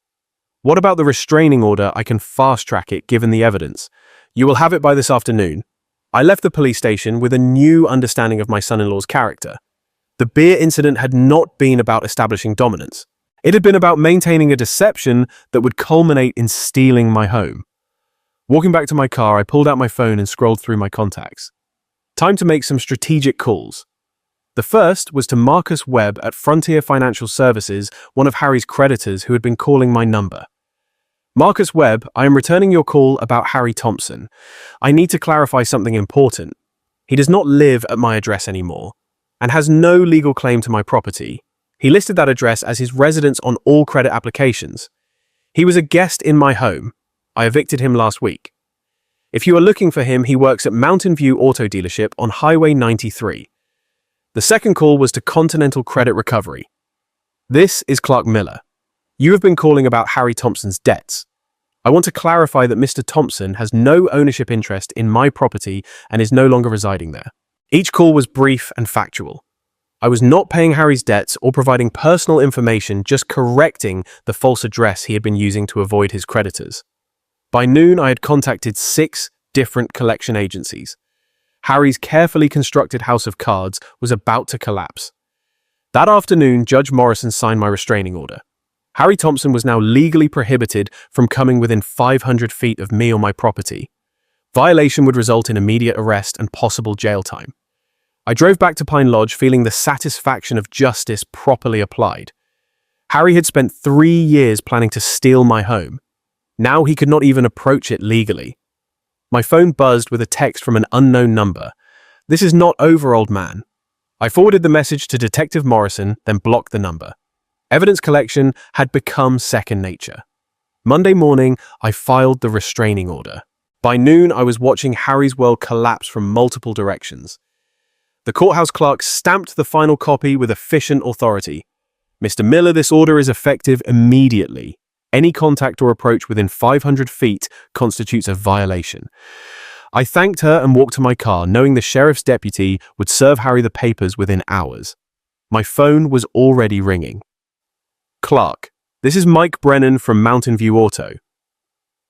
"What about the restraining order? I can fast-track it given the evidence." "You will have it by this afternoon. I left the police station with a new understanding of my son-in-law's character. The beer incident had not been about establishing dominance. It had been about maintaining a deception that would culminate in stealing my home. Walking back to my car, I pulled out my phone and scrolled through my contacts. Time to make some strategic calls. The first was to Marcus Webb at Frontier Financial Services, one of Harry's creditors who had been calling my number. Marcus Webb, I am returning your call about Harry Thompson. I need to clarify something important. He does not live at my address anymore and has no legal claim to my property. He listed that address as his residence on all credit applications. He was a guest in my home. I evicted him last week. If you are looking for him, he works at Mountain View Auto Dealership on Highway 93. The second call was to Continental Credit Recovery. This is Clark Miller. You have been calling about Harry Thompson's debts. I want to clarify that Mr. Thompson has no ownership interest in my property and is no longer residing there. Each call was brief and factual. I was not paying Harry's debts or providing personal information, just correcting the false address he had been using to avoid his creditors. By noon, I had contacted 6 different collection agencies. Harry's carefully constructed house of cards was about to collapse. That afternoon, Judge Morrison signed my restraining order. Harry Thompson was now legally prohibited from coming within 500 feet of me or my property. Violation would result in immediate arrest and possible jail time. I drove back to Pine Lodge feeling the satisfaction of justice properly applied. Harry had spent 3 years planning to steal my home. Now he could not even approach it legally. My phone buzzed with a text from an unknown number. "This is not over, old man." I forwarded the message to Detective Morrison, then blocked the number. Evidence collection had become second nature. Monday morning, I filed the restraining order. By noon, I was watching Harry's world collapse from multiple directions. The courthouse clerk stamped the final copy with efficient authority. "Mr. Miller, this order is effective immediately. Any contact or approach within 500 feet constitutes a violation." I thanked her and walked to my car, knowing the sheriff's deputy would serve Harry the papers within hours. My phone was already ringing. "Clark, this is Mike Brennan from Mountain View Auto."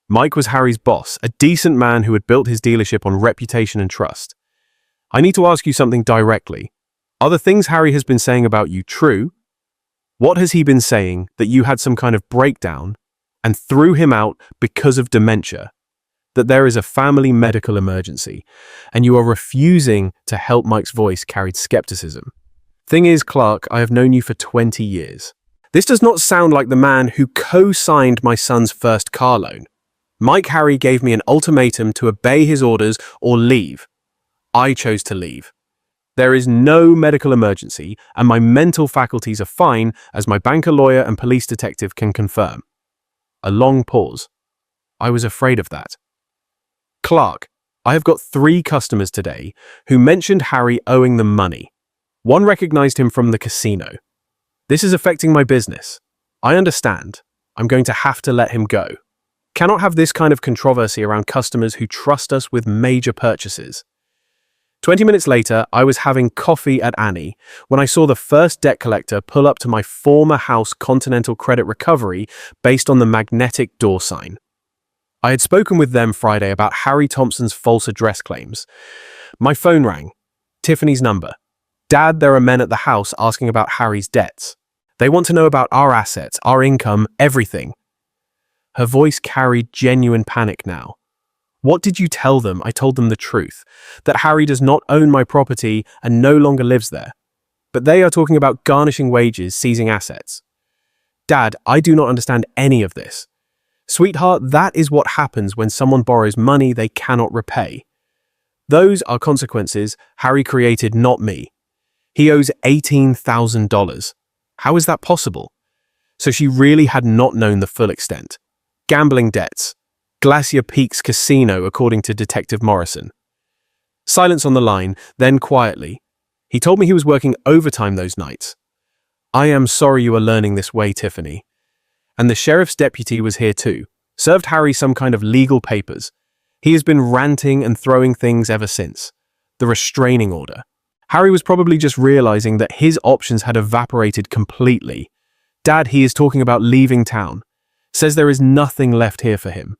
Mike was Harry's boss, a decent man who had built his dealership on reputation and trust. "I need to ask you something directly. Are the things Harry has been saying about you true? What has he been saying, that you had some kind of breakdown and threw him out because of dementia? That there is a family medical emergency and you are refusing to help?" Mike's voice carried skepticism. "Thing is, Clark, I have known you for 20 years. This does not sound like the man who co-signed my son's first car loan. Mike Harry gave me an ultimatum to obey his orders or leave. I chose to leave. There is no medical emergency, and my mental faculties are fine, as my banker lawyer and police detective can confirm." A long pause. I was afraid of that. "Clark, I have got 3 customers today who mentioned Harry owing them money. One recognized him from the casino. This is affecting my business. I understand. I'm going to have to let him go. Cannot have this kind of controversy around customers who trust us with major purchases." 20 minutes later, I was having coffee at Annie when I saw the first debt collector pull up to my former house Continental Credit Recovery based on the magnetic door sign. I had spoken with them Friday about Harry Thompson's false address claims. My phone rang. Tiffany's number. "Dad, there are men at the house asking about Harry's debts. They want to know about our assets, our income, everything." Her voice carried genuine panic now. "What did you tell them?" I told them the truth, that Harry does not own my property and no longer lives there. But they are talking about garnishing wages, seizing assets. "Dad, I do not understand any of this." "Sweetheart, that is what happens when someone borrows money they cannot repay. Those are consequences Harry created, not me. He owes $18,000. How is that possible?" So she really had not known the full extent. Gambling debts. Glacier Peaks Casino, according to Detective Morrison. Silence on the line, then quietly. He told me he was working overtime those nights. "I am sorry you are learning this way, Tiffany." And the sheriff's deputy was here too, served Harry some kind of legal papers. He has been ranting and throwing things ever since. The restraining order. Harry was probably just realizing that his options had evaporated completely. "Dad, he is talking about leaving town. Says there is nothing left here for him."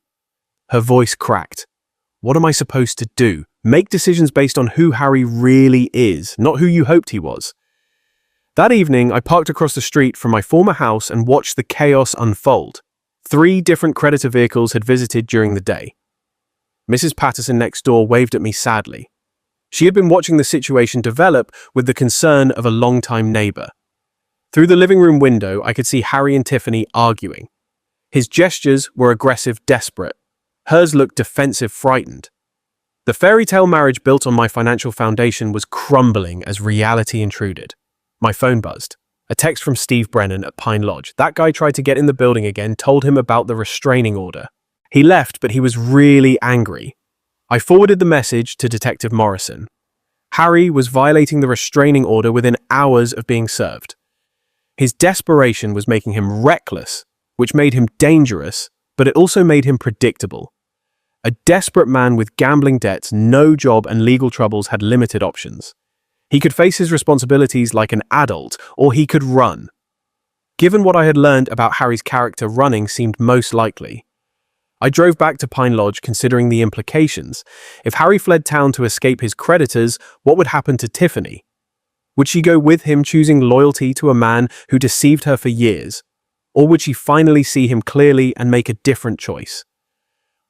Her voice cracked. "What am I supposed to do?" Make decisions based on who Harry really is, not who you hoped he was. That evening, I parked across the street from my former house and watched the chaos unfold. 3 different creditor vehicles had visited during the day. Mrs. Patterson next door waved at me sadly. She had been watching the situation develop with the concern of a long-time neighbor. Through the living room window, I could see Harry and Tiffany arguing. His gestures were aggressive, desperate. Hers looked defensive, frightened. The fairy tale marriage built on my financial foundation was crumbling as reality intruded. My phone buzzed. A text from Steve Brennan at Pine Lodge. That guy tried to get in the building again, told him about the restraining order. He left, but he was really angry. I forwarded the message to Detective Morrison. Harry was violating the restraining order within hours of being served. His desperation was making him reckless, which made him dangerous, but it also made him predictable. A desperate man with gambling debts, no job, and legal troubles had limited options. He could face his responsibilities like an adult, or he could run. Given what I had learned about Harry's character, running seemed most likely. I drove back to Pine Lodge considering the implications. If Harry fled town to escape his creditors, what would happen to Tiffany? Would she go with him, choosing loyalty to a man who deceived her for years? Or would she finally see him clearly and make a different choice?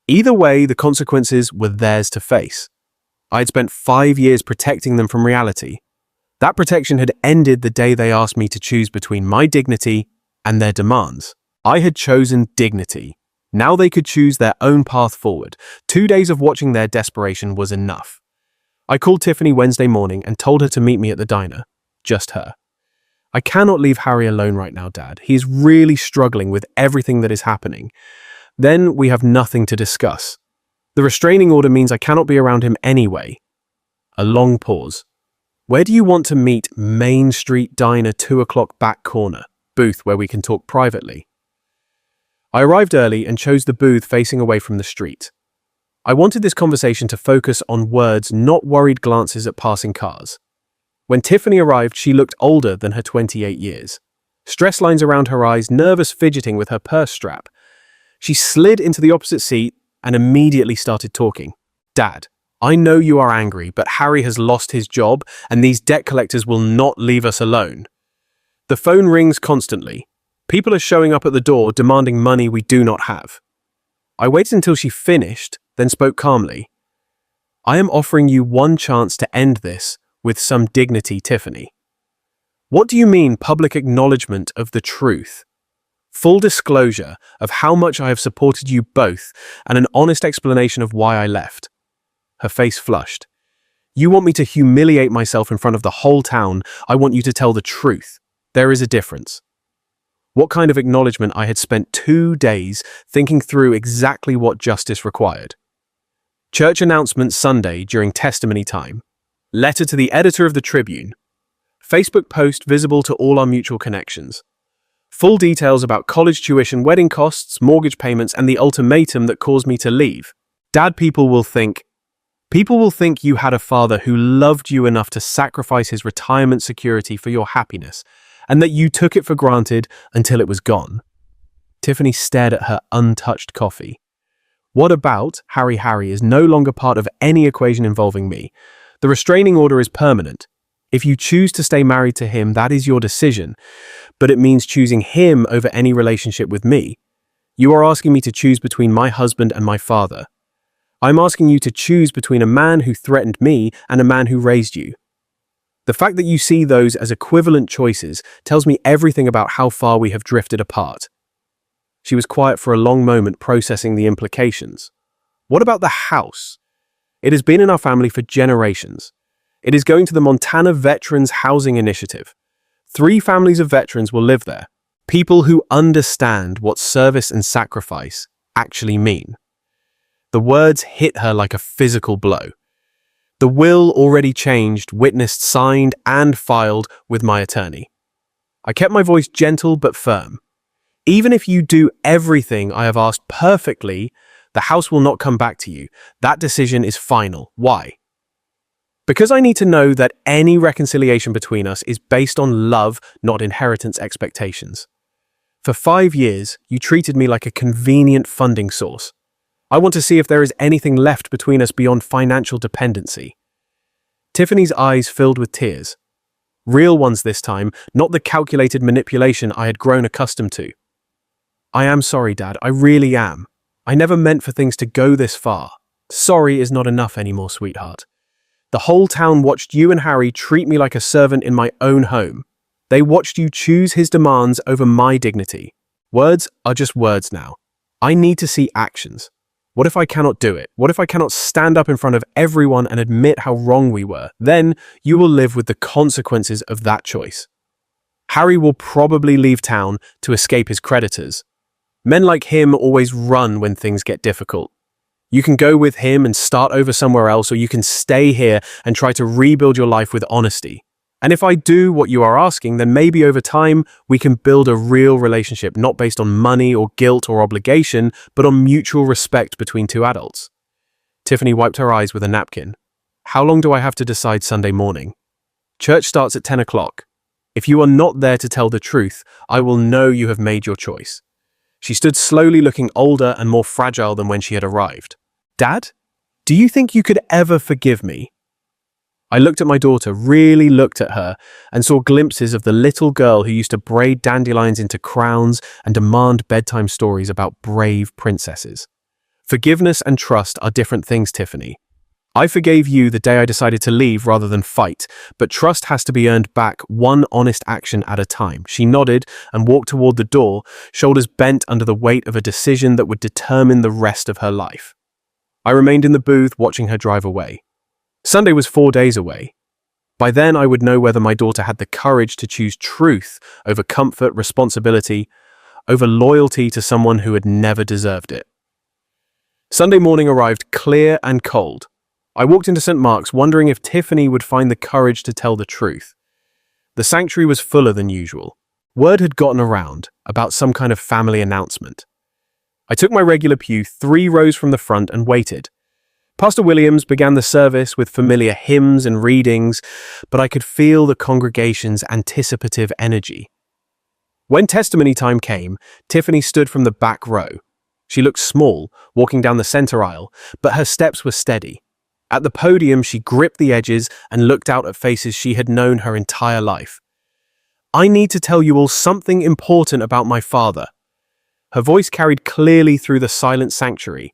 Either way, the consequences were theirs to face. I had spent 5 years protecting them from reality. That protection had ended the day they asked me to choose between my dignity and their demands. I had chosen dignity. Now they could choose their own path forward. 2 days of watching their desperation was enough. I called Tiffany Wednesday morning and told her to meet me at the diner. Just her. I cannot leave Harry alone right now, Dad. He is really struggling with everything that is happening. Then we have nothing to discuss. The restraining order means I cannot be around him anyway. A long pause. Where do you want to meet? Main Street Diner, 2 o'clock back corner. Booth where we can talk privately. I arrived early and chose the booth facing away from the street. I wanted this conversation to focus on words, not worried glances at passing cars. When Tiffany arrived, she looked older than her 28 years. Stress lines around her eyes, nervous fidgeting with her purse strap. She slid into the opposite seat and immediately started talking. Dad, I know you are angry, but Harry has lost his job and these debt collectors will not leave us alone. The phone rings constantly. People are showing up at the door demanding money we do not have. I waited until she finished, then spoke calmly. I am offering you one chance to end this with some dignity, Tiffany. What do you mean public acknowledgement of the truth? Full disclosure of how much I have supported you both and an honest explanation of why I left. Her face flushed. You want me to humiliate myself in front of the whole town. I want you to tell the truth. There is a difference. What kind of acknowledgement? I had spent 2 days thinking through exactly what justice required. Church announcement Sunday during testimony time. Letter to the editor of the Tribune. Facebook post visible to all our mutual connections. Full details about college tuition, wedding costs, mortgage payments, and the ultimatum that caused me to leave. Dad, people will think you had a father who loved you enough to sacrifice his retirement security for your happiness, and that you took it for granted until it was gone. Tiffany stared at her untouched coffee. What about Harry? Harry is no longer part of any equation involving me. The restraining order is permanent. If you choose to stay married to him, that is your decision, but it means choosing him over any relationship with me. You are asking me to choose between my husband and my father. I'm asking you to choose between a man who threatened me and a man who raised you. The fact that you see those as equivalent choices tells me everything about how far we have drifted apart. She was quiet for a long moment, processing the implications. What about the house? It has been in our family for generations. It is going to the Montana Veterans Housing Initiative. 3 families of veterans will live there. People who understand what service and sacrifice actually mean. The words hit her like a physical blow. The will already changed, witnessed, signed, and filed with my attorney. I kept my voice gentle but firm. Even if you do everything I have asked perfectly, the house will not come back to you. That decision is final. Why? Because I need to know that any reconciliation between us is based on love, not inheritance expectations. For 5 years, you treated me like a convenient funding source. I want to see if there is anything left between us beyond financial dependency." Tiffany's eyes filled with tears. Real ones this time, not the calculated manipulation I had grown accustomed to. "I am sorry, Dad. I really am. I never meant for things to go this far. Sorry is not enough anymore, sweetheart. The whole town watched you and Harry treat me like a servant in my own home. They watched you choose his demands over my dignity. Words are just words now. I need to see actions. What if I cannot do it? What if I cannot stand up in front of everyone and admit how wrong we were? Then you will live with the consequences of that choice. Harry will probably leave town to escape his creditors. Men like him always run when things get difficult. You can go with him and start over somewhere else, or you can stay here and try to rebuild your life with honesty. And if I do what you are asking, then maybe over time we can build a real relationship, not based on money or guilt or obligation, but on mutual respect between two adults." Tiffany wiped her eyes with a napkin. "How long do I have to decide Sunday morning?" "Church starts at 10 o'clock. If you are not there to tell the truth, I will know you have made your choice." She stood slowly, looking older and more fragile than when she had arrived. "Dad, do you think you could ever forgive me?" I looked at my daughter, really looked at her, and saw glimpses of the little girl who used to braid dandelions into crowns and demand bedtime stories about brave princesses. Forgiveness and trust are different things, Tiffany. I forgave you the day I decided to leave rather than fight, but trust has to be earned back one honest action at a time. She nodded and walked toward the door, shoulders bent under the weight of a decision that would determine the rest of her life. I remained in the booth watching her drive away. Sunday was 4 days away. By then I would know whether my daughter had the courage to choose truth over comfort, responsibility, over loyalty to someone who had never deserved it. Sunday morning arrived clear and cold. I walked into St. Mark's wondering if Tiffany would find the courage to tell the truth. The sanctuary was fuller than usual. Word had gotten around about some kind of family announcement. I took my regular pew 3 rows from the front and waited. Pastor Williams began the service with familiar hymns and readings, but I could feel the congregation's anticipative energy. When testimony time came, Tiffany stood from the back row. She looked small, walking down the center aisle, but her steps were steady. At the podium, she gripped the edges and looked out at faces she had known her entire life. "I need to tell you all something important about my father." Her voice carried clearly through the silent sanctuary.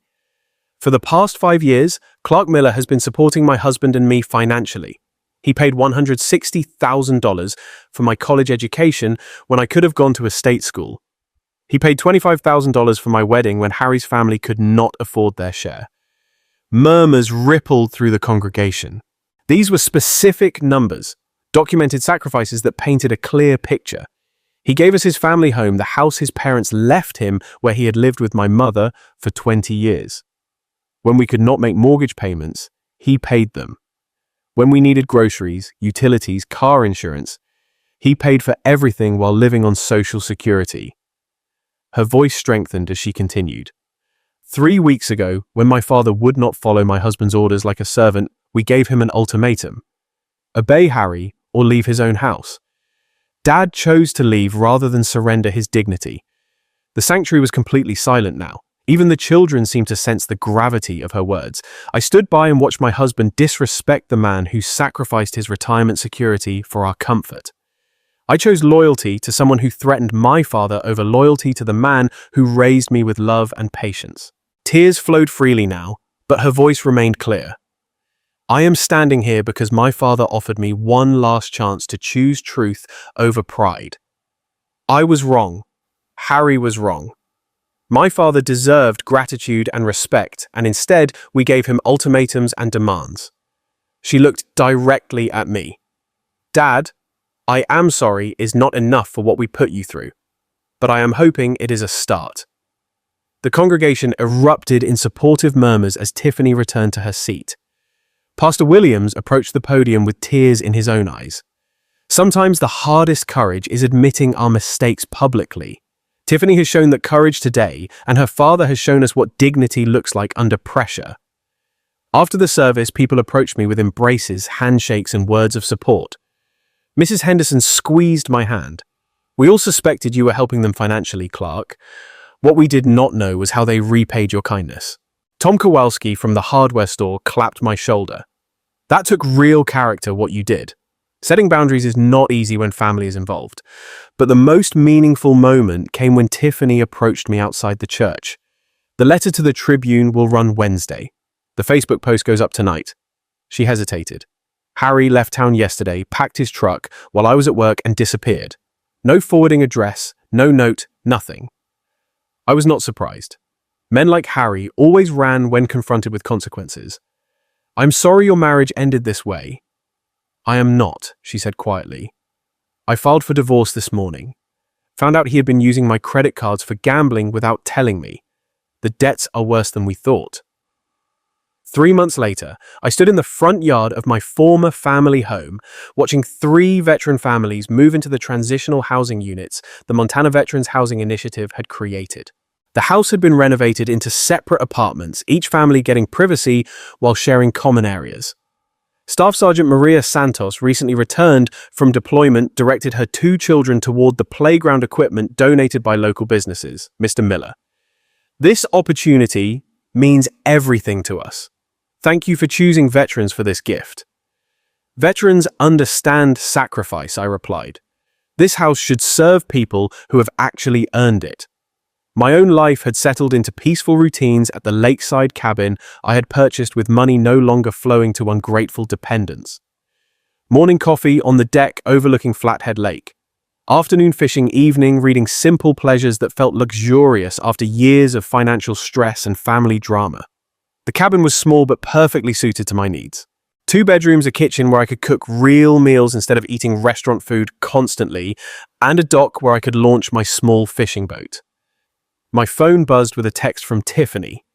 "For the past 5 years, Clark Miller has been supporting my husband and me financially. He paid $160,000 for my college education when I could have gone to a state school. He paid $25,000 for my wedding when Harry's family could not afford their share." Murmurs rippled through the congregation. These were specific numbers, documented sacrifices that painted a clear picture. He gave us his family home, the house his parents left him, where he had lived with my mother for 20 years. When we could not make mortgage payments, he paid them. When we needed groceries, utilities, car insurance, he paid for everything while living on Social Security. Her voice strengthened as she continued. 3 weeks ago, when my father would not follow my husband's orders like a servant, we gave him an ultimatum. Obey Harry or leave his own house. Dad chose to leave rather than surrender his dignity. The sanctuary was completely silent now. Even the children seemed to sense the gravity of her words. I stood by and watched my husband disrespect the man who sacrificed his retirement security for our comfort. I chose loyalty to someone who threatened my father over loyalty to the man who raised me with love and patience. Tears flowed freely now, but her voice remained clear. I am standing here because my father offered me one last chance to choose truth over pride. I was wrong. Harry was wrong. My father deserved gratitude and respect, and instead we gave him ultimatums and demands. She looked directly at me. Dad, "I am sorry" is not enough for what we put you through, but I am hoping it is a start. The congregation erupted in supportive murmurs as Tiffany returned to her seat. Pastor Williams approached the podium with tears in his own eyes. Sometimes the hardest courage is admitting our mistakes publicly. Tiffany has shown that courage today, and her father has shown us what dignity looks like under pressure. After the service, people approached me with embraces, handshakes, and words of support. Mrs. Henderson squeezed my hand. "We all suspected you were helping them financially, Clark. What we did not know was how they repaid your kindness." Tom Kowalski from the hardware store clapped my shoulder. That took real character, what you did. Setting boundaries is not easy when family is involved. But the most meaningful moment came when Tiffany approached me outside the church. The letter to the Tribune will run Wednesday. The Facebook post goes up tonight. She hesitated. Harry left town yesterday, packed his truck while I was at work and disappeared. No forwarding address, no note, nothing. I was not surprised. Men like Harry always ran when confronted with consequences. I'm sorry your marriage ended this way. I am not, she said quietly. I filed for divorce this morning. Found out he had been using my credit cards for gambling without telling me. The debts are worse than we thought. 3 months later, I stood in the front yard of my former family home, watching 3 veteran families move into the transitional housing units the Montana Veterans Housing Initiative had created. The house had been renovated into separate apartments, each family getting privacy while sharing common areas. Staff Sergeant Maria Santos recently returned from deployment, directed her 2 children toward the playground equipment donated by local businesses, Mr. Miller. This opportunity means everything to us. Thank you for choosing veterans for this gift. Veterans understand sacrifice, I replied. This house should serve people who have actually earned it. My own life had settled into peaceful routines at the lakeside cabin I had purchased with money no longer flowing to ungrateful dependents. Morning coffee on the deck overlooking Flathead Lake. Afternoon fishing evening reading simple pleasures that felt luxurious after years of financial stress and family drama. The cabin was small but perfectly suited to my needs. 2 bedrooms, a kitchen where I could cook real meals instead of eating restaurant food constantly, and a dock where I could launch my small fishing boat. My phone buzzed with a text from Tiffany.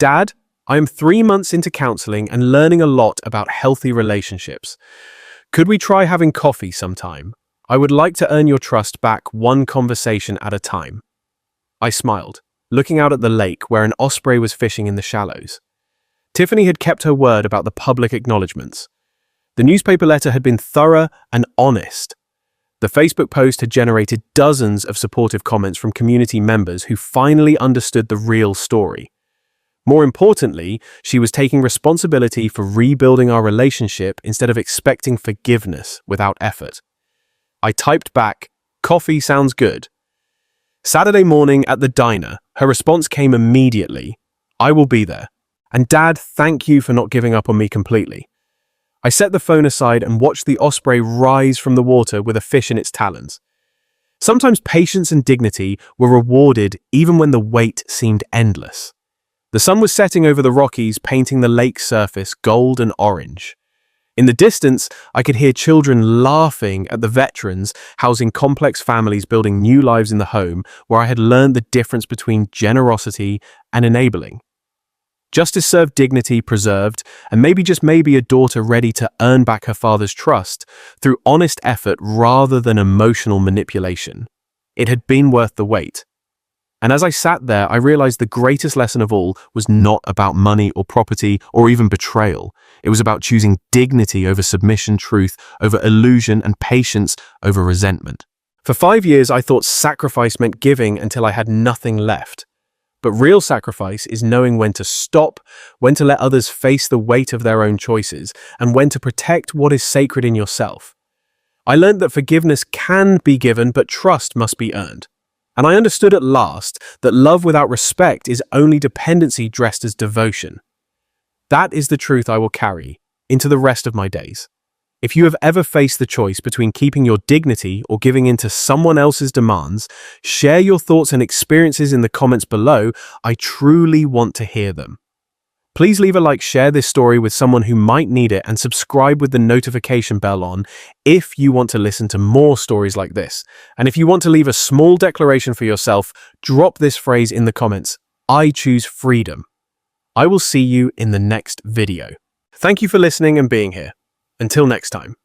Dad, I am 3 months into counseling and learning a lot about healthy relationships. Could we try having coffee sometime? I would like to earn your trust back one conversation at a time. I smiled, looking out at the lake where an osprey was fishing in the shallows. Tiffany had kept her word about the public acknowledgements. The newspaper letter had been thorough and honest. The Facebook post had generated dozens of supportive comments from community members who finally understood the real story. More importantly, she was taking responsibility for rebuilding our relationship instead of expecting forgiveness without effort. I typed back, "Coffee sounds good." Saturday morning at the diner, her response came immediately, "I will be there. And Dad, thank you for not giving up on me completely." I set the phone aside and watched the osprey rise from the water with a fish in its talons. Sometimes patience and dignity were rewarded even when the wait seemed endless. The sun was setting over the Rockies, painting the lake's surface gold and orange. In the distance, I could hear children laughing at the veterans housing complex families building new lives in the home where I had learned the difference between generosity and enabling. Justice served, dignity preserved, and maybe just maybe a daughter ready to earn back her father's trust through honest effort rather than emotional manipulation. It had been worth the wait. And as I sat there, I realized the greatest lesson of all was not about money or property or even betrayal. It was about choosing dignity over submission, truth over illusion, and patience over resentment. For 5 years, I thought sacrifice meant giving until I had nothing left. But real sacrifice is knowing when to stop, when to let others face the weight of their own choices, and when to protect what is sacred in yourself. I learned that forgiveness can be given, but trust must be earned. And I understood at last that love without respect is only dependency dressed as devotion. That is the truth I will carry into the rest of my days. If you have ever faced the choice between keeping your dignity or giving in to someone else's demands, share your thoughts and experiences in the comments below. I truly want to hear them. Please leave a like, share this story with someone who might need it, and subscribe with the notification bell on if you want to listen to more stories like this. And if you want to leave a small declaration for yourself, drop this phrase in the comments: I choose freedom. I will see you in the next video. Thank you for listening and being here. Until next time.